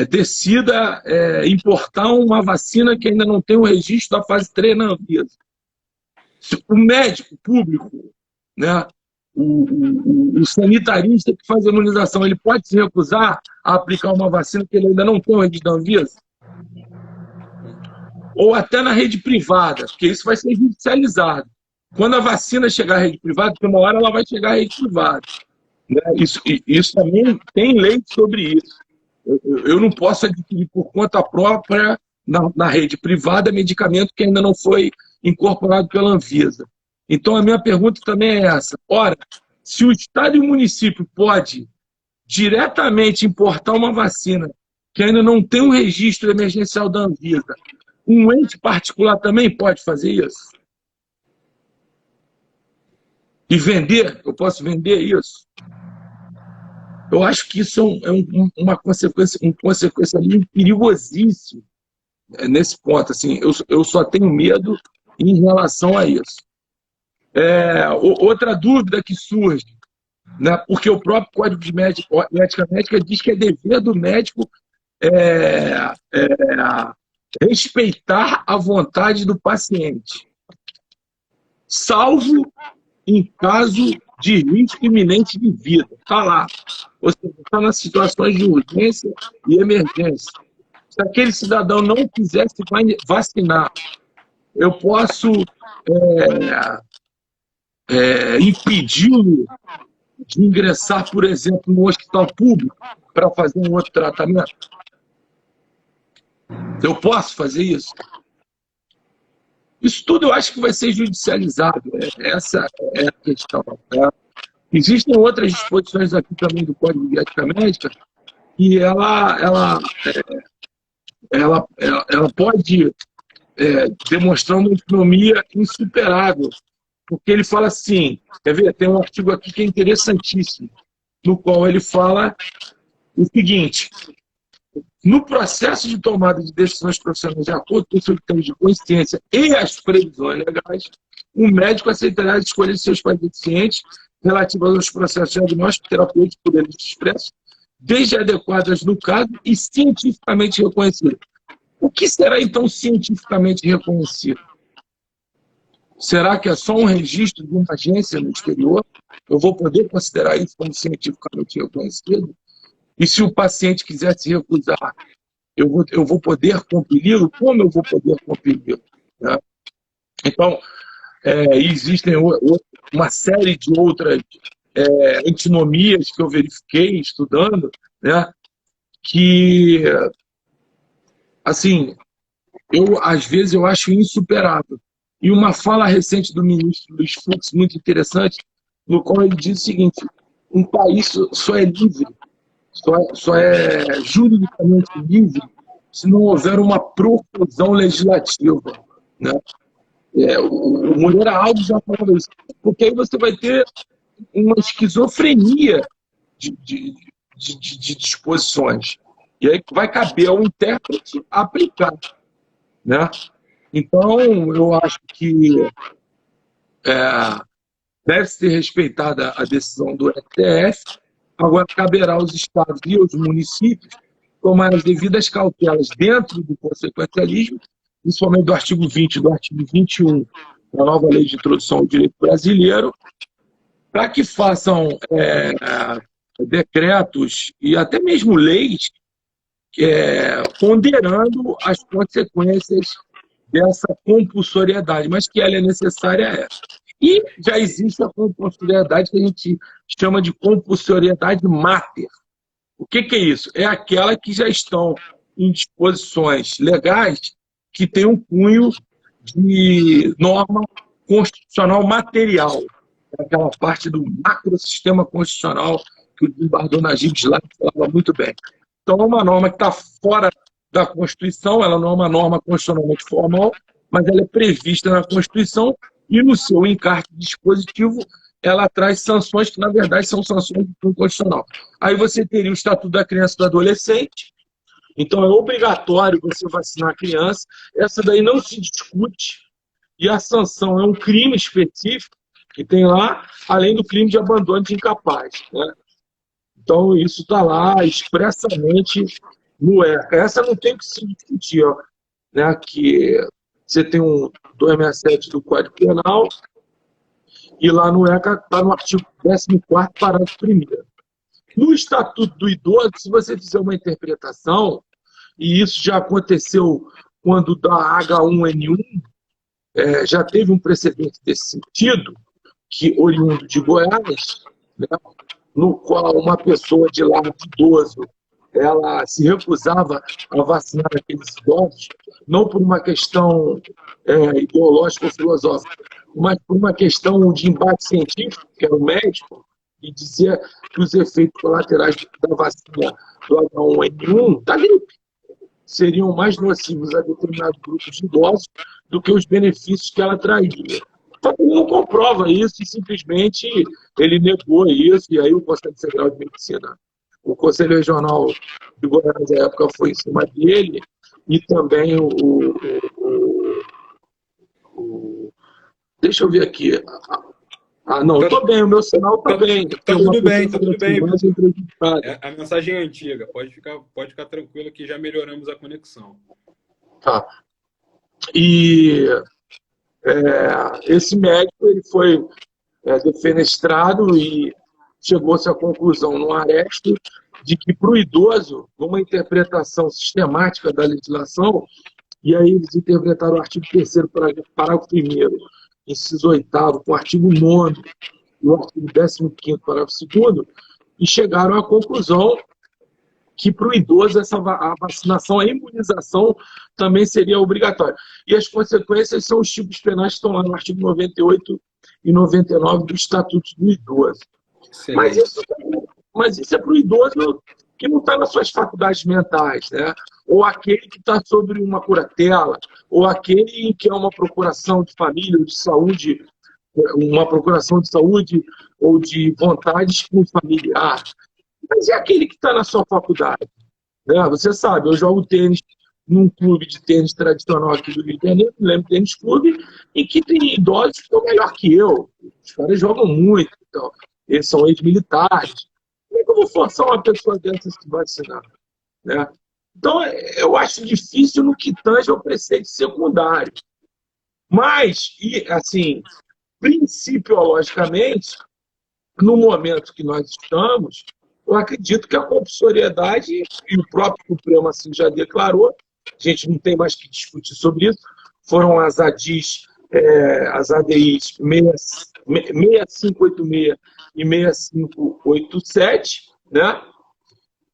decida importar uma vacina que ainda não tem o registro da fase 3 na Anvisa. O médico público, né, o sanitarista que faz a imunização, ele pode se recusar a aplicar uma vacina que ele ainda não tem o registro da Anvisa? Ou até na rede privada, porque isso vai ser judicializado. Quando a vacina chegar à rede privada, porque uma hora ela vai chegar à rede privada, né? Isso também tem lei sobre isso. Eu não posso adquirir por conta própria, na rede privada, medicamento que ainda não foi incorporado pela Anvisa. Então, a minha pergunta também é essa. Ora, se o Estado e o município pode diretamente importar uma vacina que ainda não tem um registro emergencial da Anvisa, um ente particular também pode fazer isso? E vender? Eu posso vender isso? Eu acho que isso é uma consequência ali perigosíssima nesse ponto. Assim, eu só tenho medo em relação a isso. Outra dúvida que surge, né, porque o próprio Código de Ética Médica diz que é dever do médico respeitar a vontade do paciente, salvo em caso de risco iminente de vida. Está lá. Ou seja, está nas situações de urgência e emergência. Se aquele cidadão não quiser se vacinar, eu posso impedi-lo de ingressar, por exemplo, no hospital público para fazer um outro tratamento? Eu posso fazer isso? Isso tudo eu acho que vai ser judicializado. Essa é a questão. Tá? Existem outras disposições aqui também do Código de Ética Médica e ela pode demonstrar uma autonomia insuperável. Porque ele fala assim, quer ver? Tem um artigo aqui que é interessantíssimo, no qual ele fala o seguinte: no processo de tomada de decisões profissionais de acordo com os critérios de consciência e as previsões legais, o médico aceitará as escolhas de seus pacientes relativas aos processos diagnósticos terapêuticos por eles expressos, desde adequadas no caso e cientificamente reconhecidas. O que será, então, cientificamente reconhecido? Será que é só um registro de uma agência no exterior? Eu vou poder considerar isso como cientificamente reconhecido? E se o paciente quiser se recusar, eu vou poder compili-lo? Como eu vou poder compili-lo? Né? Então, existem uma série de outras antinomias que eu verifiquei estudando, né? Que, assim, às vezes eu acho insuperável. E uma fala recente do ministro Luiz Fux, muito interessante, no qual ele diz o seguinte: um país só é livre, só é juridicamente livre se não houver uma profusão legislativa. Né? O Moreira Alves já falou isso. Porque aí você vai ter uma esquizofrenia de disposições. E aí vai caber ao intérprete aplicar. Né? Então, eu acho que deve ser respeitada a decisão do STF. Agora, caberá aos estados e aos municípios tomar as devidas cautelas dentro do consequencialismo, principalmente do artigo 20 e do artigo 21 da nova Lei de Introdução ao Direito Brasileiro, para que façam decretos e até mesmo leis ponderando as consequências dessa compulsoriedade, mas que ela é necessária. E já existe a compulsoriedade que a gente chama de compulsoriedade máter. O que é isso? É aquela que já estão em disposições legais que tem um cunho de norma constitucional material. É aquela parte do macrosistema constitucional que o desembargador Najib Islam falava muito bem. Então, é uma norma que está fora da Constituição, ela não é uma norma constitucionalmente formal, mas ela é prevista na Constituição e no seu encarte dispositivo ela traz sanções que, na verdade, são sanções do cunho constitucional. Aí você teria o Estatuto da Criança e do Adolescente, então é obrigatório você vacinar a criança, essa daí não se discute, e a sanção é um crime específico que tem lá, além do crime de abandono de incapaz. Né? Então, isso está lá expressamente no ECA. Essa não tem que se discutir, ó, né? Que você tem um 267 do Código Penal e lá no ECA está no artigo 14º, parágrafo 1º. No Estatuto do Idoso, se você fizer uma interpretação, e isso já aconteceu quando da H1N1 já teve um precedente desse sentido, que oriundo de Goiás, né? No qual uma pessoa de lar de idoso ela se recusava a vacinar aqueles idosos, não por uma questão ideológica ou filosófica, mas por uma questão de embate científico, que era o médico, e dizia que os efeitos colaterais da vacina do H1N1, da gripe, seriam mais nocivos a determinados grupos de idosos do que os benefícios que ela traria. Então, ele não comprova isso e simplesmente ele negou isso, e aí o Conselho Federal de Medicina, o Conselho Regional de Goiás, na época, foi em cima dele, e também deixa eu ver aqui. Não, estou bem, o meu sinal está bem. Está tudo bem, está tudo bem. A mensagem é antiga, pode ficar tranquilo que já melhoramos a conexão. Tá. E esse médico ele foi defenestrado e chegou-se à conclusão no aresto de que para o idoso, numa interpretação sistemática da legislação, e aí eles interpretaram o artigo 3º, parágrafo 1º, inciso 8º, com o artigo 9º e o artigo 15º, parágrafo 2º, e chegaram à conclusão que para o idoso a vacinação, a imunização também seria obrigatória. E as consequências são os tipos penais que estão lá no artigo 98 e 99 do Estatuto do Idoso. Mas isso é para o idoso que não está nas suas faculdades mentais, né? Ou aquele que está sobre uma curatela, ou aquele que é uma procuração de família, de saúde, uma procuração de saúde ou de vontades com familiar. Mas é aquele que está na sua faculdade. Né? Você sabe, eu jogo tênis num clube de tênis tradicional aqui do Rio de Janeiro, lembro Tênis Clube, em que tem idosos que estão melhor que eu. Os caras jogam muito, então, eles são ex-militares. Como é que eu vou forçar uma pessoa dessa a se vacinar? Né? Então, eu acho difícil no que tange ao preceito secundário. Mas, e, assim, principiologicamente, no momento que nós estamos, eu acredito que a compulsoriedade, e o próprio Supremo assim já declarou, a gente não tem mais que discutir sobre isso, foram as ADIs, as ADIs 6586 e 6587, né,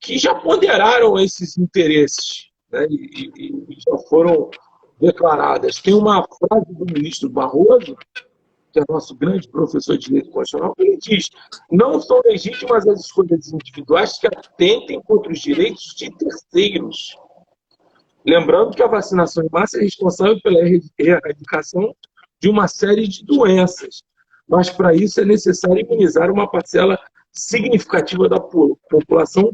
que já ponderaram esses interesses, né, e já foram declaradas. Tem uma frase do ministro Barroso, que é nosso grande professor de direito constitucional, ele diz: não são legítimas as escolhas individuais que atentem contra os direitos de terceiros. Lembrando que a vacinação em massa é responsável pela erradicação de uma série de doenças, mas para isso é necessário imunizar uma parcela significativa da população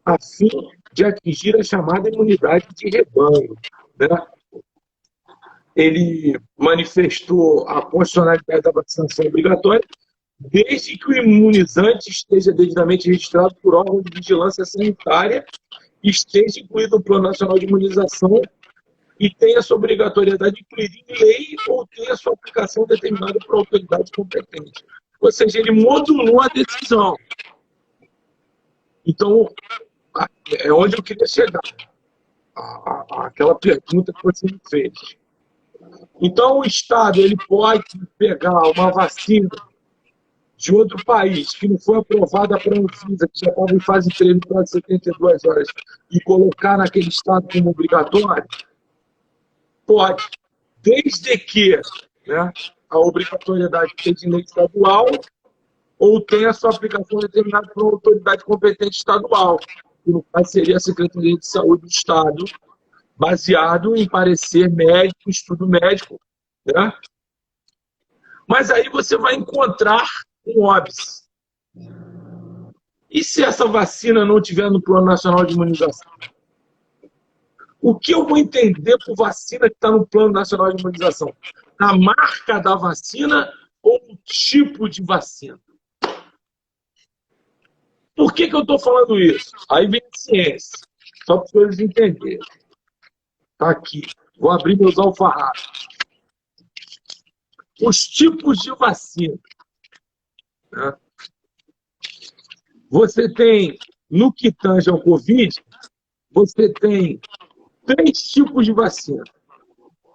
a fim de atingir a chamada imunidade de rebanho, né? Ele manifestou a constitucionalidade da vacinação obrigatória desde que o imunizante esteja devidamente registrado por órgão de vigilância sanitária, esteja incluído no Plano Nacional de Imunização e tenha sua obrigatoriedade incluída em lei ou tenha sua aplicação determinada por autoridade competente. Ou seja, ele modulou a decisão. Então, é onde eu queria chegar. Aquela pergunta que você me fez. Então, o Estado ele pode pegar uma vacina de outro país que não foi aprovada para a Anvisa, que já estava em fase 3 no prazo de 72 horas, e colocar naquele Estado como obrigatório? Pode. Desde que, né, a obrigatoriedade seja em lei estadual ou tenha a sua aplicação determinada por uma autoridade competente estadual, que no caso seria a Secretaria de Saúde do Estado, baseado em parecer médico, estudo médico, né? Mas aí você vai encontrar um óbice. E se essa vacina não estiver no Plano Nacional de Imunização? O que eu vou entender por vacina que está no Plano Nacional de Imunização? A marca da vacina ou o tipo de vacina? Por que eu estou falando isso? Aí vem a ciência, só para vocês entenderem. Está aqui. Vou abrir meus alfarrábios. Os tipos de vacina. Né? Você tem, no que tange ao Covid, você tem 3 tipos de vacina.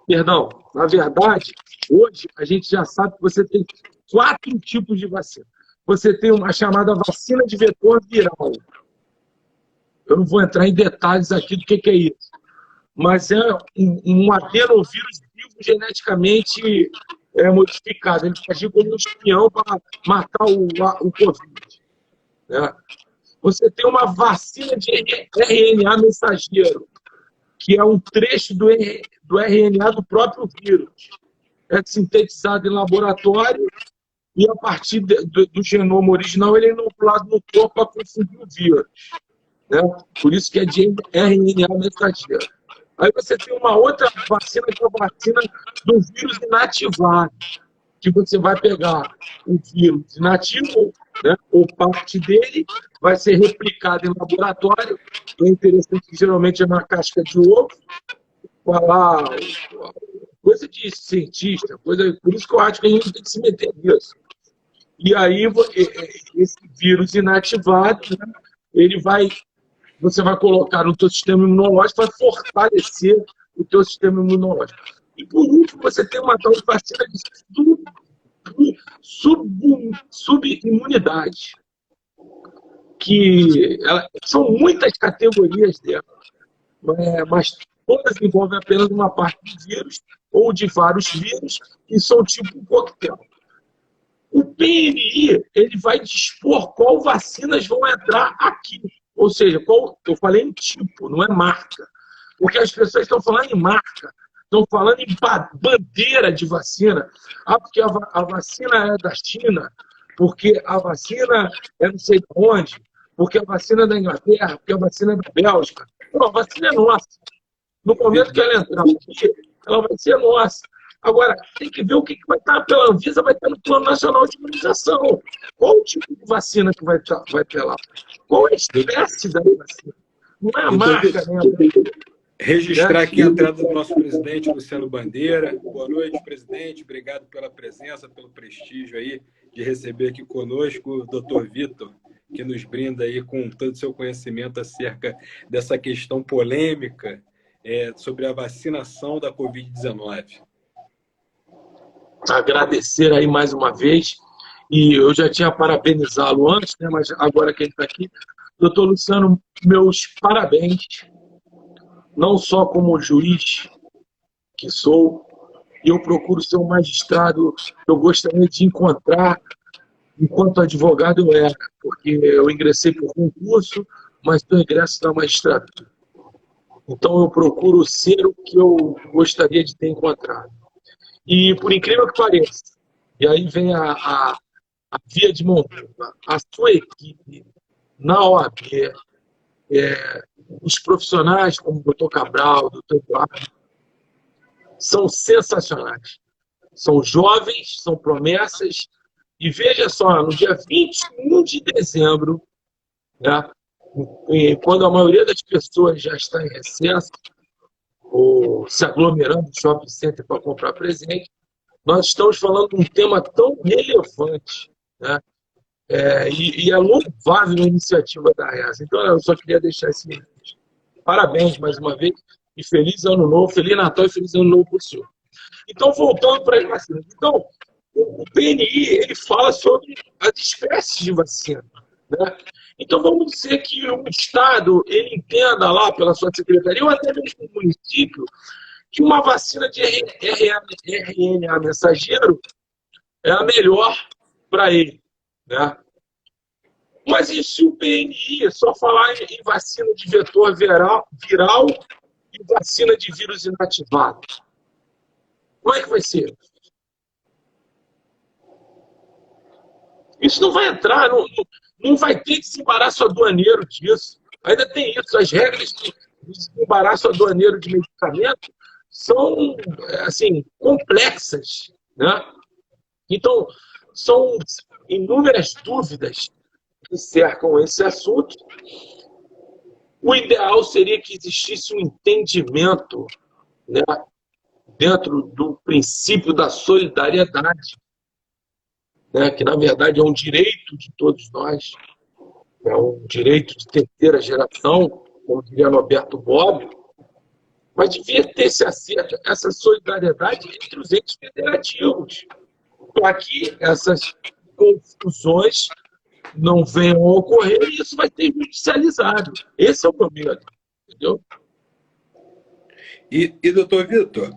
Perdão, na verdade, hoje a gente já sabe que você tem 4 tipos de vacina. Você tem uma chamada vacina de vetor viral. Eu não vou entrar em detalhes aqui do que é isso. Mas é um adenovírus vivo geneticamente modificado. Ele agir como um espião para matar o Covid. Né? Você tem uma vacina de RNA mensageiro, que é um trecho do RNA do próprio vírus. É sintetizado em laboratório e, a partir do genoma original, ele é inoculado no corpo para confundir o vírus. Né? Por isso que é de RNA mensageiro. Aí você tem uma outra vacina, que é a vacina do vírus inativado, que você vai pegar o vírus inativo, né, ou parte dele, vai ser replicado em laboratório. É interessante que geralmente é na casca de ovo, falar coisa de cientista, coisa, por isso que eu acho que a gente tem que se meter nisso. E aí, esse vírus inativado, né, você vai colocar no teu sistema imunológico, vai fortalecer o teu sistema imunológico. E, por último, você tem uma tal de vacina de subimunidade, que são muitas categorias dela, mas todas envolvem apenas uma parte do vírus ou de vários vírus, que são tipo um coquetel. O PNI ele vai dispor qual vacinas vão entrar aqui. Ou seja, eu falei em tipo, não é marca. Porque as pessoas estão falando em marca, estão falando em bandeira de vacina. Ah, porque a vacina é da China, porque a vacina é não sei de onde, porque a vacina é da Inglaterra, porque a vacina é da Bélgica. Não, a vacina é nossa. No momento que ela entrar aqui, ela vai ser nossa. Agora, tem que ver o que vai estar pela Anvisa, vai estar no Plano Nacional de Imunização. Qual o tipo de vacina que vai ter lá? Qual a espécie da vacina? Não é a Doutor marca, Vitor, né? registrar aqui a entrada do nosso presidente, Luciano Bandeira. Boa noite, presidente. Obrigado pela presença, pelo prestígio aí de receber aqui conosco o doutor Vitor, que nos brinda aí com todo o seu conhecimento acerca dessa questão polêmica sobre a vacinação da Covid-19. Agradecer aí mais uma vez, e eu já tinha parabenizá-lo antes, né? Mas agora que ele está aqui, doutor Luciano, meus parabéns, não só como juiz que sou, e eu procuro ser um magistrado que eu gostaria de encontrar enquanto advogado eu era, porque eu ingressei por concurso, mas tenho ingresso na magistratura. Então eu procuro ser o que eu gostaria de ter encontrado. E por incrível que pareça, e aí vem a via de mão dupla, a sua equipe na OAB, os profissionais como o doutor Cabral, o doutor Eduardo, são sensacionais. São jovens, são promessas. E veja só, no dia 21 de dezembro, né, quando a maioria das pessoas já está em recesso, ou se aglomerando no shopping center para comprar presente, nós estamos falando de um tema tão relevante, né? E é louvável a iniciativa da REASA. Então, eu só queria deixar esse parabéns mais uma vez, e feliz ano novo, feliz Natal e feliz ano novo para o senhor. Então, voltando para as vacinas. Então, o PNI ele fala sobre as espécies de vacina, né? Então, vamos dizer que o Estado ele entenda lá pela sua secretaria, ou até mesmo o município, que uma vacina de RNA mensageiro é a melhor para ele, né? Mas e se o PNI só falar em vacina de vetor viral e vacina de vírus inativado? Como é que vai ser? Isso não vai entrar, não vai ter desembaraço aduaneiro disso. Ainda tem isso, as regras de desembaraço aduaneiro de medicamento são, assim, complexas, né? Então, são inúmeras dúvidas que cercam esse assunto. O ideal seria que existisse um entendimento, né, dentro do princípio da solidariedade, né, que na verdade é um direito de todos nós, é um direito de terceira geração, como diria Norberto Bobbio, mas devia ter esse acerto, essa solidariedade entre os entes federativos, para que essas confusões não venham a ocorrer e isso vai ter judicializado. Esse é o problema, entendeu? E doutor Vitor,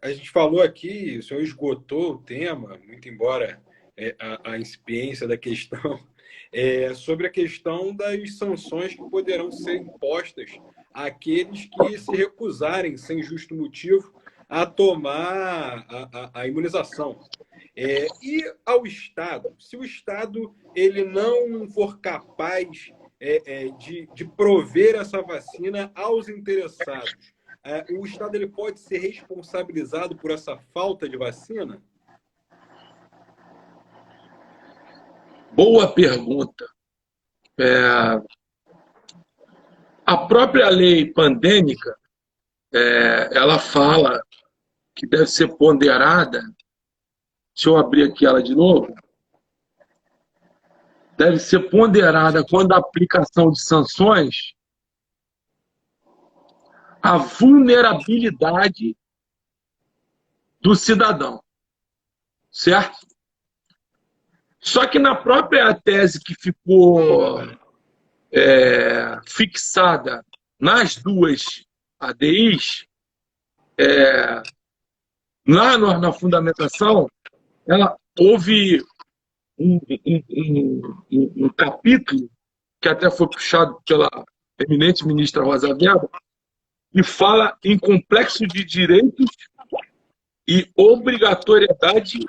a gente falou aqui, o senhor esgotou o tema, muito embora a incipiência da questão, sobre a questão das sanções que poderão ser impostas àqueles que se recusarem, sem justo motivo, a tomar a imunização. E ao Estado, se o Estado ele não for capaz de prover essa vacina aos interessados, o Estado ele pode ser responsabilizado por essa falta de vacina? Boa pergunta. A própria lei pandêmica, ela fala que deve ser ponderada. Deixa eu abrir aqui ela de novo. Deve ser ponderada quando a aplicação de sanções a vulnerabilidade do cidadão, certo? Só que na própria tese que ficou fixada nas duas ADIs, lá na fundamentação, houve um capítulo que até foi puxado pela eminente ministra Rosa Weber, e fala em complexo de direitos e obrigatoriedade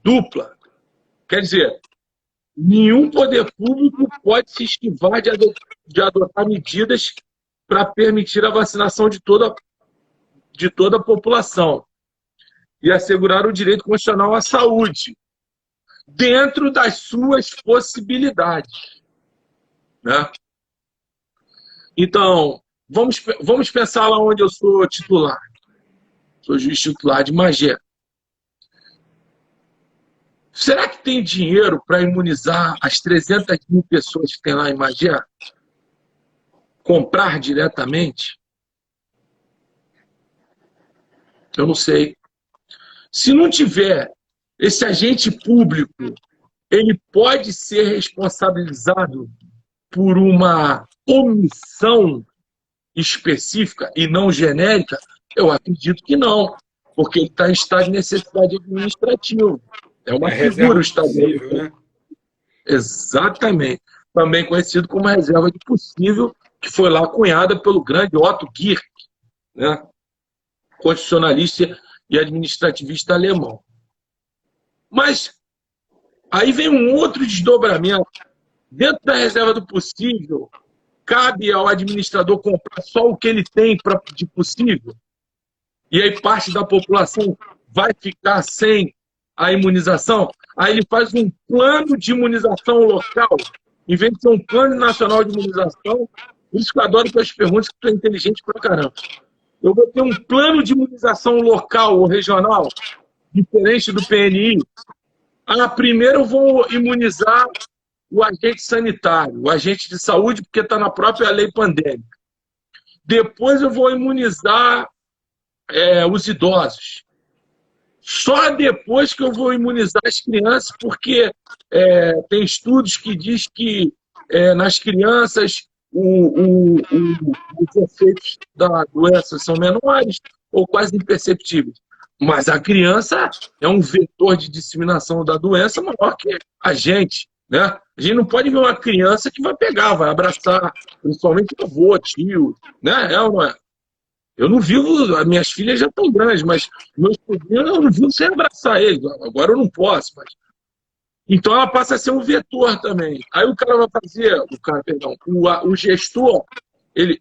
dupla. Quer dizer, nenhum poder público pode se esquivar de adotar medidas para permitir a vacinação de toda a população e assegurar o direito constitucional à saúde, dentro das suas possibilidades, né? Então, vamos pensar lá onde eu sou titular. Sou juiz titular de Magé. Será que tem dinheiro para imunizar as 300 mil pessoas que tem lá em Magé? Comprar diretamente? Eu não sei. Se não tiver, esse agente público, ele pode ser responsabilizado por uma omissão específica e não genérica? Eu acredito que não, porque ele está em estado de necessidade administrativa. É uma figura estadual. Né? Exatamente. Também conhecido como reserva de possível, que foi lá cunhada pelo grande Otto Gierke, né? Constitucionalista e administrativista alemão. Mas aí vem um outro desdobramento. Dentro da reserva do possível, cabe ao administrador comprar só o que ele tem de possível? E aí parte da população vai ficar sem a imunização? Aí ele faz um plano de imunização local, em vez de ser um plano nacional de imunização. Por isso que eu adoro que as perguntas, que tu é inteligente pra caramba. Eu vou ter um plano de imunização local ou regional, diferente do PNI. Primeiro eu vou imunizar o agente sanitário, o agente de saúde, porque está na própria lei pandêmica. Depois eu vou imunizar os idosos. Só depois que eu vou imunizar as crianças, porque tem estudos que diz que nas crianças os efeitos da doença são menores ou quase imperceptíveis. Mas a criança é um vetor de disseminação da doença maior que a gente, né? A gente não pode ver uma criança que vai pegar, vai abraçar, principalmente o avô, tio, né? É ou não é? Eu não vivo, as minhas filhas já estão grandes, mas meus sobrinhos eu não vivo sem abraçar eles. Agora eu não posso, mas... Então ela passa a ser um vetor também. Aí o cara vai fazer, o gestor,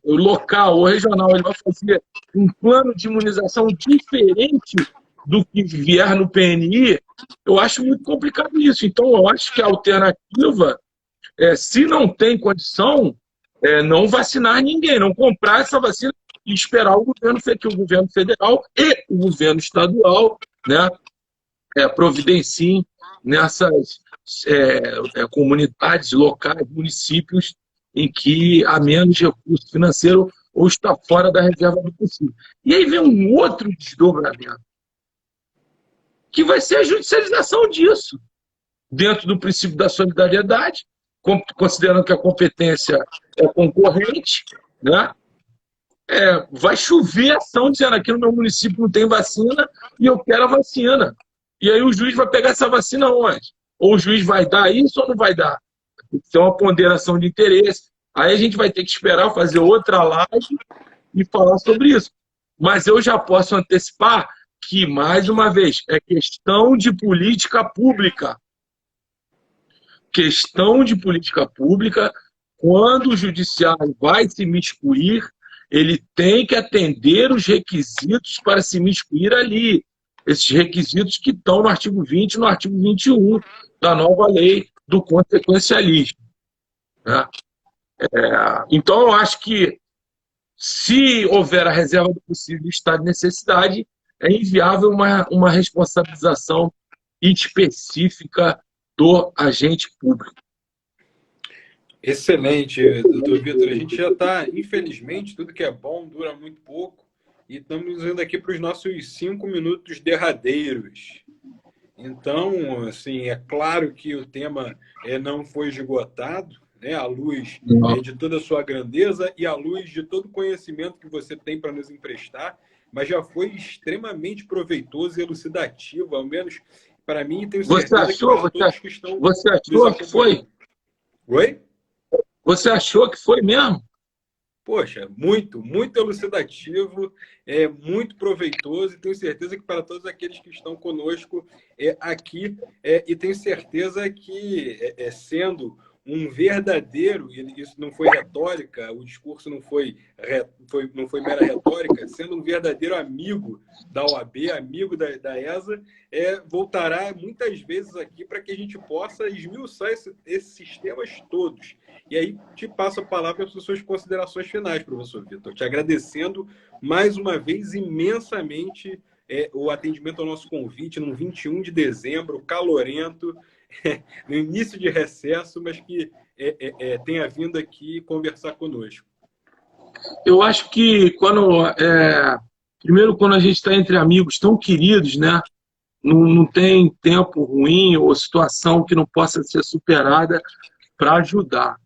o local ou regional, ele vai fazer um plano de imunização diferente do que vier no PNI. Eu acho muito complicado isso. Então eu acho que a alternativa, se não tem condição, não vacinar ninguém, não comprar essa vacina e esperar que o governo federal e o governo estadual, né, providenciem nessas comunidades locais, municípios, em que há menos recurso financeiro ou está fora da reserva do possível. E aí vem um outro desdobramento, que vai ser a judicialização disso, dentro do princípio da solidariedade, considerando que a competência é concorrente, né? Vai chover ação dizendo aqui no meu município não tem vacina e eu quero a vacina. E aí o juiz vai pegar essa vacina onde? Ou o juiz vai dar isso ou não vai dar? Tem que ter uma ponderação de interesse. Aí a gente vai ter que esperar fazer outra live e falar sobre isso. Mas eu já posso antecipar que, mais uma vez, é questão de política pública. Questão de política pública, quando o judiciário vai se miscuir, ele tem que atender os requisitos para se miscuir ali. Esses requisitos que estão no artigo 20 e no artigo 21 da nova lei do consequencialismo, né? Então, eu acho que, se houver a reserva do possível estado de necessidade, é inviável uma responsabilização específica do agente público. Excelente, doutor Vitor. A gente já está, infelizmente, tudo que é bom dura muito pouco, e estamos indo aqui para os nossos 5 minutos derradeiros. Então, assim, é claro que o tema não foi esgotado, né, à luz de toda a sua grandeza e à luz de todo o conhecimento que você tem para nos emprestar, mas já foi extremamente proveitoso e elucidativo, ao menos para mim, e tenho certeza que para todos que estão... Você achou que foi? Oi? Você achou que foi mesmo? Poxa, muito, muito elucidativo, muito proveitoso, e tenho certeza que para todos aqueles que estão conosco aqui, e tenho certeza que, sendo um verdadeiro, e isso não foi retórica, o discurso não foi mera retórica, sendo um verdadeiro amigo da OAB, amigo da ESA, voltará muitas vezes aqui para que a gente possa esmiuçar esses sistemas todos. E aí te passo a palavra para as suas considerações finais, professor Vitor, te agradecendo mais uma vez imensamente o atendimento ao nosso convite no 21 de dezembro, calorento, no início de recesso, mas que tenha vindo aqui conversar conosco. Eu acho que primeiro, quando a gente está entre amigos tão queridos, né, não tem tempo ruim ou situação que não possa ser superada para ajudar.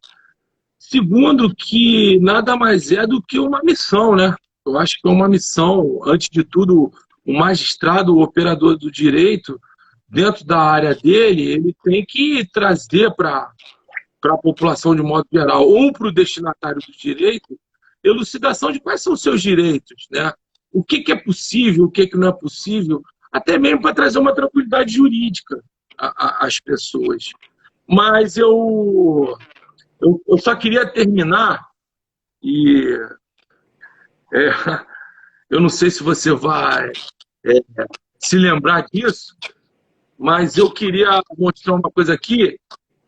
Segundo, que nada mais é do que uma missão, né? Eu acho que é uma missão, antes de tudo, o magistrado, o operador do direito, dentro da área dele, ele tem que trazer para a população de modo geral, ou para o destinatário do direito, elucidação de quais são os seus direitos, né? O que é possível, o que não é possível, até mesmo para trazer uma tranquilidade jurídica às pessoas. Mas eu só queria terminar, e eu não sei se você vai se lembrar disso, mas eu queria mostrar uma coisa aqui,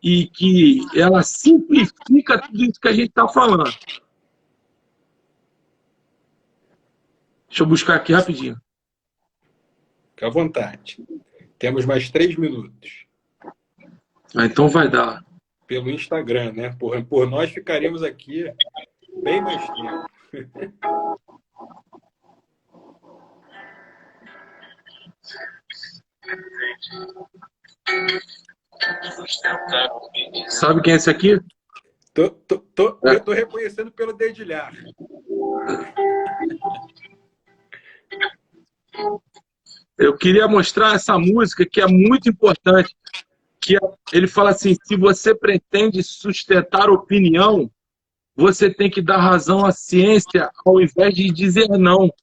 e que ela simplifica tudo isso que a gente está falando. Deixa eu buscar aqui rapidinho. Fique à vontade. Temos mais 3 minutos. Então vai dar. Pelo Instagram, né? Por nós ficaríamos aqui bem mais tempo. Sabe quem é esse aqui? Eu tô reconhecendo pelo dedilhar. Eu queria mostrar essa música que é muito importante. Ele fala assim: se você pretende sustentar opinião, você tem que dar razão à ciência ao invés de dizer não.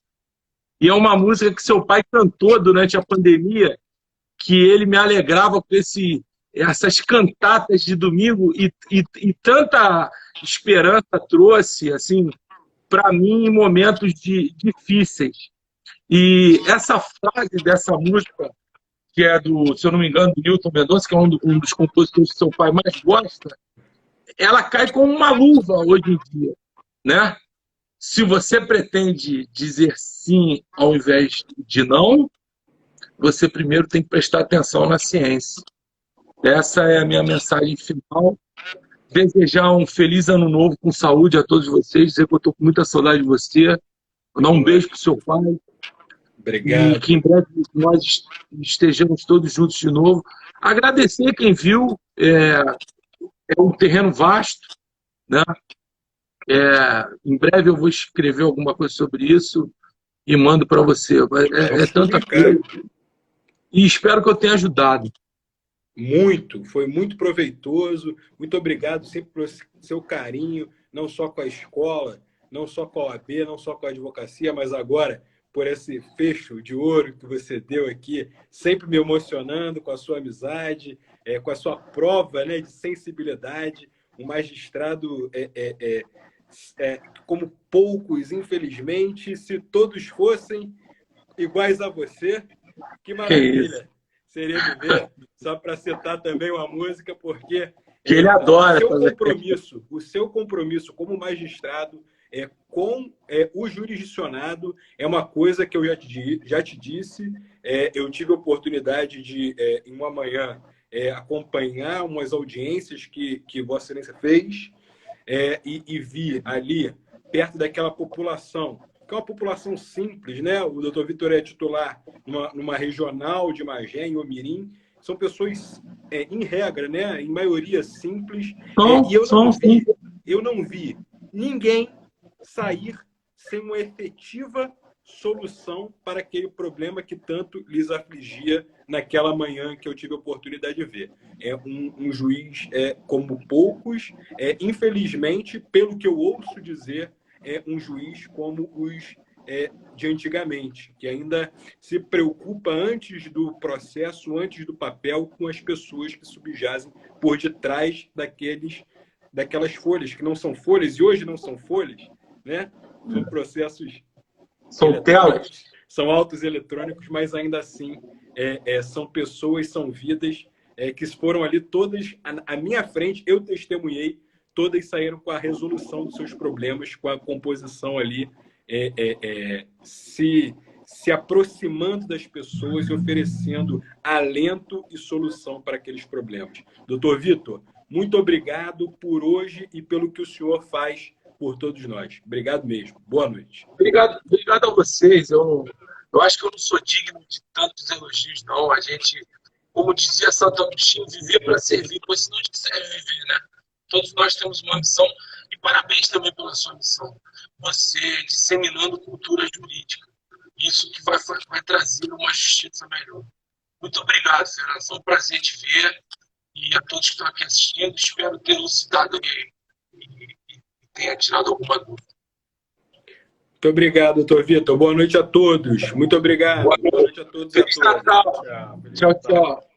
E é uma música que seu pai cantou durante a pandemia, que ele me alegrava com essas cantatas de domingo e tanta esperança trouxe assim para mim em momentos difíceis. E essa frase dessa música, que é se eu não me engano, do Newton Mendonça, que é um dos compositores que seu pai mais gosta, ela cai como uma luva hoje em dia, né? Se você pretende dizer sim ao invés de não, você primeiro tem que prestar atenção na ciência. Essa é a minha mensagem final. Desejar um feliz ano novo com saúde a todos vocês, dizer que eu estou com muita saudade de você, dar um beijo para o seu pai. Obrigado. E que em breve nós estejamos todos juntos de novo. Agradecer quem viu, é um terreno vasto, né? Em breve eu vou escrever alguma coisa sobre isso e mando para você. É tanta coisa. E espero que eu tenha ajudado. Muito, foi muito proveitoso. Muito obrigado sempre pelo seu carinho, não só com a escola, não só com a OAB, não só com a advocacia, mas agora por esse fecho de ouro que você deu aqui, sempre me emocionando com a sua amizade, com a sua prova, né, de sensibilidade. Um magistrado como poucos, infelizmente, se todos fossem iguais a você, que maravilha! Seria viver, só para citar também uma música, porque que ele adora o seu compromisso como magistrado com o jurisdicionado é uma coisa que eu já te disse. Eu tive a oportunidade de, em uma manhã, acompanhar umas audiências que Vossa Excelência fez e vi ali, perto daquela população, que é uma população simples, né? O doutor Vitor é titular numa regional de Magé, em Omirim. São pessoas, em regra, né? Em maioria simples. E eu não vi ninguém sair sem uma efetiva solução para aquele problema que tanto lhes afligia naquela manhã que eu tive a oportunidade de ver. É um juiz como poucos, infelizmente, pelo que eu ouço dizer, é um juiz como os de antigamente, que ainda se preocupa antes do processo, antes do papel, com as pessoas que subjazem por detrás daquelas folhas, que não são folhas, e hoje não são folhas, né? São processos São telas. são autos eletrônicos, mas ainda assim são pessoas, são vidas que foram ali todas à minha frente, eu testemunhei, todas saíram com a resolução dos seus problemas, com a composição ali, se aproximando das pessoas e oferecendo alento e solução para aqueles problemas. Doutor Vitor, muito obrigado por hoje e pelo que o senhor faz por todos nós. Obrigado mesmo. Boa noite. Obrigado a vocês. Eu acho que eu não sou digno de tantos elogios, não. A gente, como dizia Santo Agostinho, viver para servir, pois senão a gente serve viver, né? Todos nós temos uma missão e parabéns também pela sua missão. Você disseminando cultura jurídica. Isso que vai trazer uma justiça melhor. Muito obrigado, Fernando. Foi um prazer te ver e a todos que estão aqui assistindo. Espero ter elucidado e tenha tirado alguma dúvida. Muito obrigado, doutor Vitor. Boa noite a todos. Muito obrigado. Boa noite a todos e a todas. Tchau, tchau.